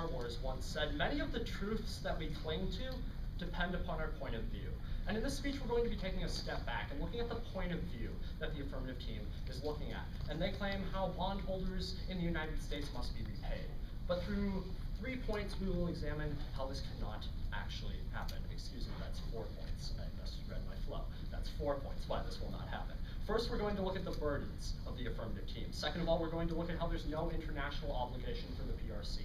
Star Wars once said, "Many of the truths that we cling to depend upon our point of view." And in this speech, we're going to be taking a step back and looking at the point of view that the affirmative team is looking at. And they claim how bondholders in the United States must be repaid. But through 3 points, we will examine how this cannot actually happen. Excuse me, that's 4 points. I misread my flow. That's 4 points why this will not happen. First, we're going to look at the burdens of the affirmative team. Second of all, we're going to look at how there's no international obligation for the PRC.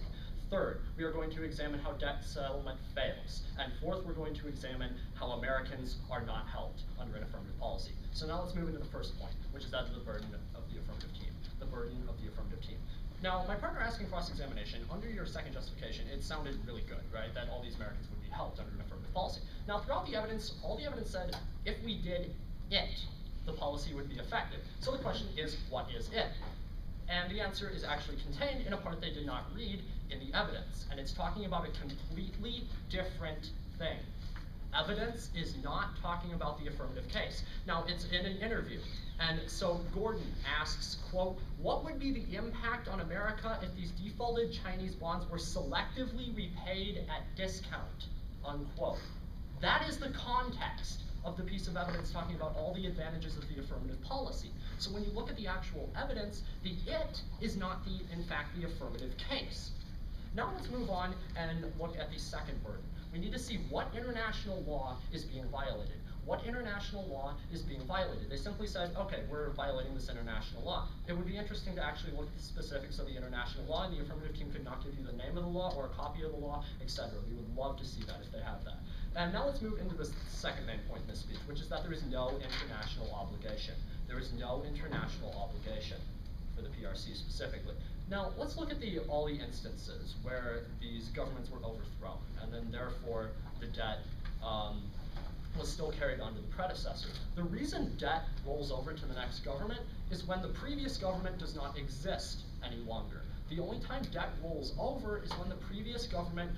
Third, we are going to examine how debt settlement fails. And fourth, we're going to examine how Americans are not helped under an affirmative policy. So now let's move into the first point, which is that of the burden of the affirmative team. The burden of the affirmative team. Now, my partner asking cross-examination, under your second justification, it sounded really good, right? That all these Americans would be helped under an affirmative policy. Now, throughout the evidence, all the evidence said, if we did it, the policy would be effective. So the question is, what is it? And the answer is actually contained in a part they did not read in the evidence. And it's talking about a completely different thing. Evidence is not talking about the affirmative case. Now, it's in an interview. And so Gordon asks, quote, "What would be the impact on America if these defaulted Chinese bonds were selectively repaid at discount?" Unquote. That is the context of the piece of evidence talking about all the advantages of the affirmative policy. So when you look at the actual evidence, the it is not in fact the affirmative case. Now let's move on and look at the second burden. We need to see what international law is being violated. What international law is being violated? They simply said, okay, we're violating this international law. It would be interesting to actually look at the specifics of the international law, and the affirmative team could not give you the name of the law or a copy of the law, etc. We would love to see that if they have that. And now let's move into the second main point in this speech, which is that there is no international obligation. There is no international obligation for the PRC specifically. Now, let's look at all the instances where these governments were overthrown, and then therefore the debt was still carried on to the predecessor. The reason debt rolls over to the next government is when the previous government does not exist any longer. The only time debt rolls over is when the previous government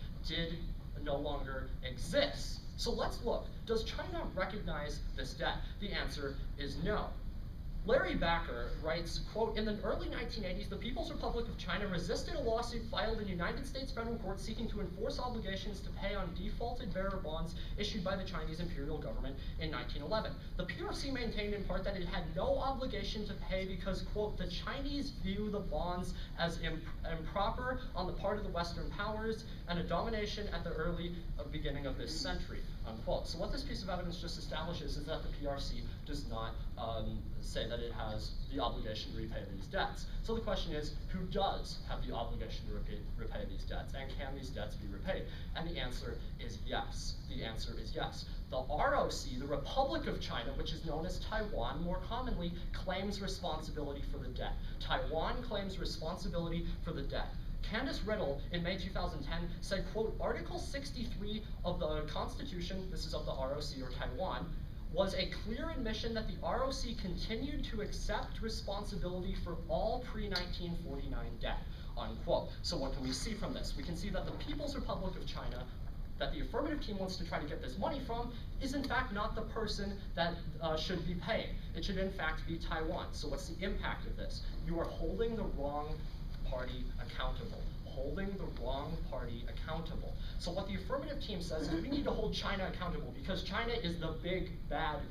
no longer exists. So let's look. Does China recognize this debt? The answer is no. Larry Backer writes, quote, "In the early 1980s, the People's Republic of China resisted a lawsuit filed in United States federal court seeking to enforce obligations to pay on defaulted bearer bonds issued by the Chinese imperial government in 1911. The PRC maintained in part that it had no obligation to pay because, quote, the Chinese view the bonds as improper on the part of the Western powers and a domination at the early beginning of this century," unquote. So what this piece of evidence just establishes is that the PRC does not say that it has the obligation to repay these debts. So the question is, who does have the obligation to repay these debts, and can these debts be repaid? And the answer is yes. The answer is yes. The ROC, the Republic of China, which is known as Taiwan more commonly, claims responsibility for the debt. Taiwan claims responsibility for the debt. Candace Riddle, in May 2010, said, quote, "Article 63 of the Constitution," this is of the ROC or Taiwan, "was a clear admission that the ROC continued to accept responsibility for all pre-1949 debt," unquote. So what can we see from this? We can see that the People's Republic of China, that the affirmative team wants to try to get this money from, is in fact not the person that should be paying. It should in fact be Taiwan. So what's the impact of this? You are holding the wrong party accountable. Holding the wrong party accountable. So what the affirmative team says is we need to hold China accountable because China is the big, bad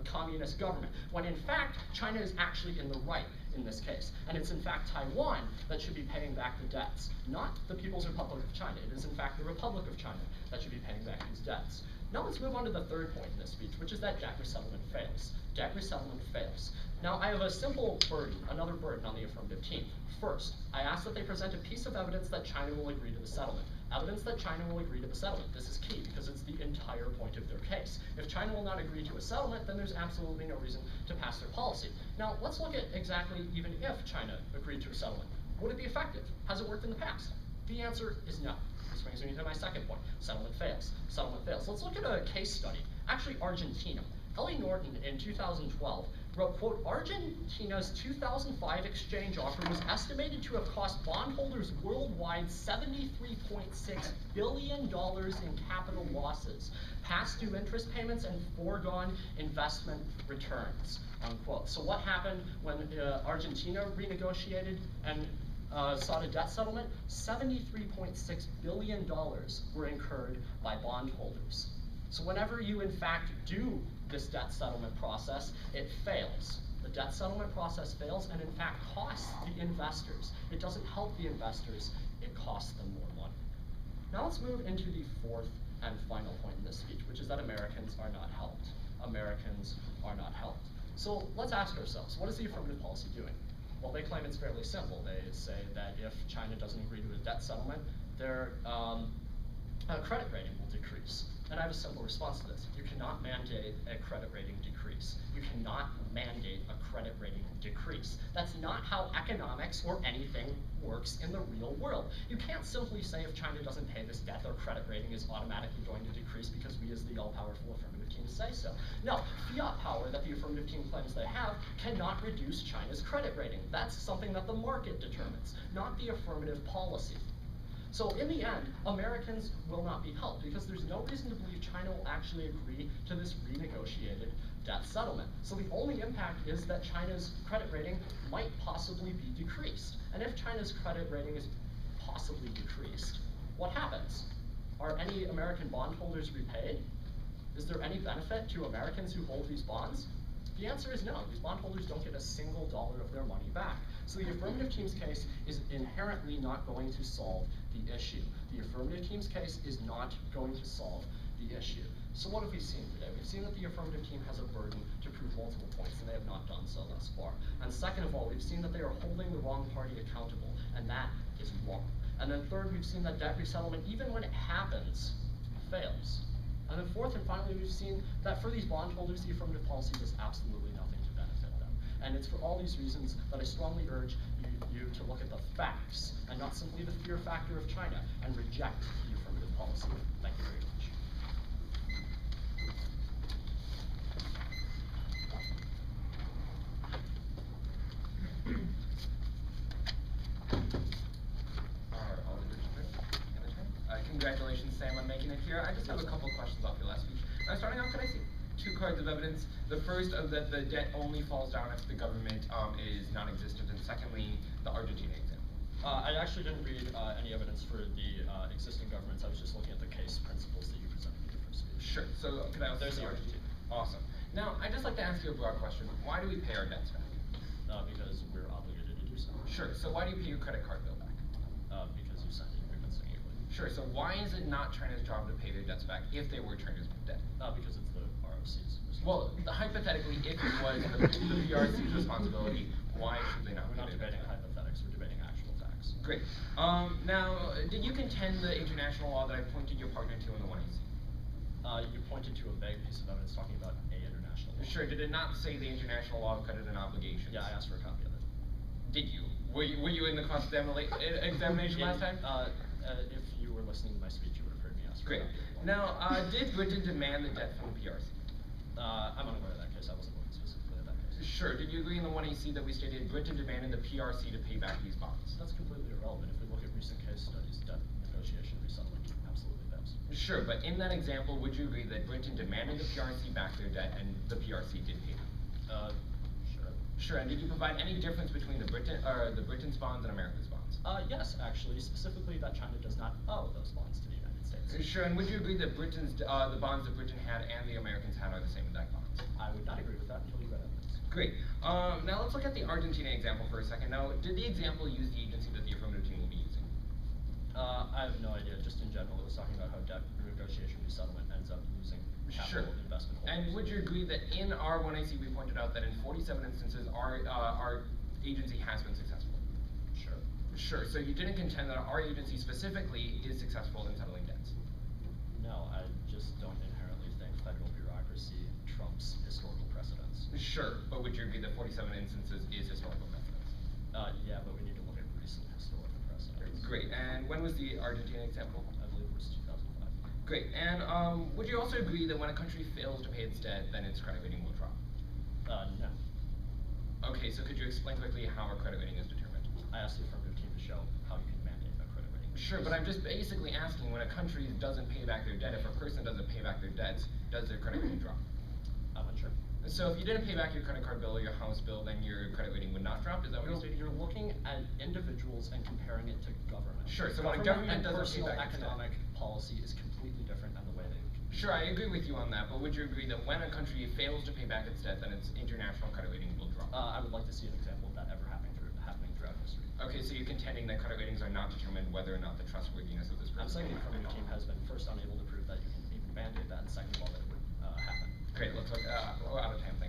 communist government, when in fact, China is actually in the right in this case. And it's in fact Taiwan that should be paying back the debts, not the People's Republic of China. It is in fact the Republic of China that should be paying back these debts. Now let's move on to the third point in this speech, which is that debt resettlement fails. Debt resettlement fails. Now I have a simple burden, another burden on the affirmative team. First, I ask that they present a piece of evidence that China will agree to the settlement. Evidence that China will agree to the settlement. This is key because it's the entire point of their case. If China will not agree to a settlement, then there's absolutely no reason to pass their policy. Now, let's look at exactly even if China agreed to a settlement. Would it be effective? Has it worked in the past? The answer is no. This brings me to my second point. Settlement fails. Settlement fails. Let's look at a case study. Actually, Argentina. Ellie Norton in 2012 wrote, quote, "Argentina's 2005 exchange offer was estimated to have cost bondholders worldwide $73.6 billion in capital losses, past due interest payments, and foregone investment returns," unquote. So what happened when Argentina renegotiated and sought a debt settlement, $73.6 billion were incurred by bondholders. So whenever you in fact do this debt settlement process, it fails. The debt settlement process fails and in fact costs the investors. It doesn't help the investors, it costs them more money. Now let's move into the fourth and final point in this speech, which is that Americans are not helped. Americans are not helped. So let's ask ourselves, what is the affirmative policy doing? Well, they claim it's fairly simple. They say that if China doesn't agree to a debt settlement, their credit rating will decrease. And I have a simple response to this. You cannot mandate a credit rating decrease. You cannot mandate a credit rating decrease. That's not how economics or anything works in the real world. You can't simply say if China doesn't pay this debt, their credit rating is automatically going to decrease because we as the all-powerful affirmative team say so. No, fiat power that the affirmative team claims they have cannot reduce China's credit rating. That's something that the market determines, not the affirmative policy. So in the end, Americans will not be helped because there's no reason to believe China will actually agree to this renegotiated debt settlement. So the only impact is that China's credit rating might possibly be decreased. And if China's credit rating is possibly decreased, what happens? Are any American bondholders repaid? Is there any benefit to Americans who hold these bonds? The answer is no. These bondholders don't get a single dollar of their money back. So the affirmative team's case is inherently not going to solve the issue. The affirmative team's case is not going to solve the issue. So what have we seen today? We've seen that the affirmative team has a burden to prove multiple points, and they have not done so thus far. And second of all, we've seen that they are holding the wrong party accountable, and that is wrong. And then third, we've seen that debt resettlement, even when it happens, fails. And then fourth and finally, we've seen that for these bondholders, the affirmative policy does absolutely nothing to benefit them. And it's for all these reasons that I strongly urge you to look at the facts and not simply the fear factor of China and reject the affirmative policy. Thank you very much. Congratulations, Sam, on making it here. I just have a couple questions off your last speech. Now, starting off, could I see two cards of evidence? The first, that the debt only falls down if the government is non-existent, and secondly, the Argentina example. I actually didn't read any evidence for the existing governments. I was just looking at the case principles that you presented in your first speech. Sure. So could I also There's the Argentina. Awesome. Now, I'd just like to ask you a broad question. Why do we pay our debts back? Because we're obligated to do so. Sure. So why do you pay your credit card bill back? Because you signed an agreement saying you would. Sure. So why is it not China's job to pay their debts back if they were China's debt? Because it's the ROC's responsibility. Well, hypothetically, if it was the PRC's responsibility, why should they not We're pay not their debating debt back? hypothetics, we're debating actual facts. Great. Now, did you contend the international law that I pointed your partner to in the 1AC? You pointed to a vague piece of evidence talking about a international law. Sure. Did it not say the international law credit and obligations? Yeah, I asked for a copy of it. Did you? Were you in the examination last time? If you were listening to my speech, you would have heard me ask for Great. a copy of it. Now, did Britain demand the debt from the PRC? I'm unaware of that case. I wasn't looking specifically at that case. Sure. Did you agree in the 1AC that we stated Britain demanded the PRC to pay back these bonds? That's completely irrelevant. If we look at recent case studies, debt negotiation resettlement absolutely fails. Sure, but in that example, would you agree that Britain demanded the PRC back their debt and the PRC did pay them? Sure. Sure, and did you provide any difference between the Britain's bonds and America's bonds? Yes, actually, specifically that China does not owe those bonds to the United States. Sure, and would you agree that the bonds that Britain had and the Americans had are the same exact bonds? I would not agree with that until you read evidence. Great. Now let's look at the Argentina example for a second. Now, did the example use the agency that the affirmative team will be using? I have no idea. Just in general, it was talking about how debt negotiation resettlement ends up using capital investment holders. And would you agree that in our 1AC we pointed out that in 47 instances our agency has been successful? Sure. Sure. So you didn't contend that our agency specifically is successful in settling debts? No, I just don't inherently think federal bureaucracy trumps historical precedents. Sure, but would you agree that 47 instances is historical precedents? Yeah, but we need to look at recent historical precedents. Great. And when was the Argentina example? I believe it was 2005. Great. And would you also agree that when a country fails to pay its debt, then its credit rating will drop? No. Okay, so could you explain quickly how our credit rating is determined? I asked the affirmative team to show how you can mandate a credit rating. Sure, but I'm just basically asking, when a country doesn't pay back their debt, if a person doesn't pay back their debts, does their credit rating drop? I'm unsure. So if you didn't pay back your credit card bill or your house bill, then your credit rating would not drop? Is that what you're stating? You're looking at individuals and comparing it to government. Sure, so when a government government and doesn't pay personal back its debt. economic policy is completely different than the way they would. Sure, I agree with you on that, but would you agree that when a country fails to pay back its debt, then its international credit rating will drop? I would like to see an example of that ever happening throughout history. Okay, so you're contending that credit ratings are not determined whether or not the trustworthiness of this I'm person. saying the affirmative team has been first unable to prove that you can even mandate that, and second of all that it would happen. Great, looks like we're out of time. Thank you.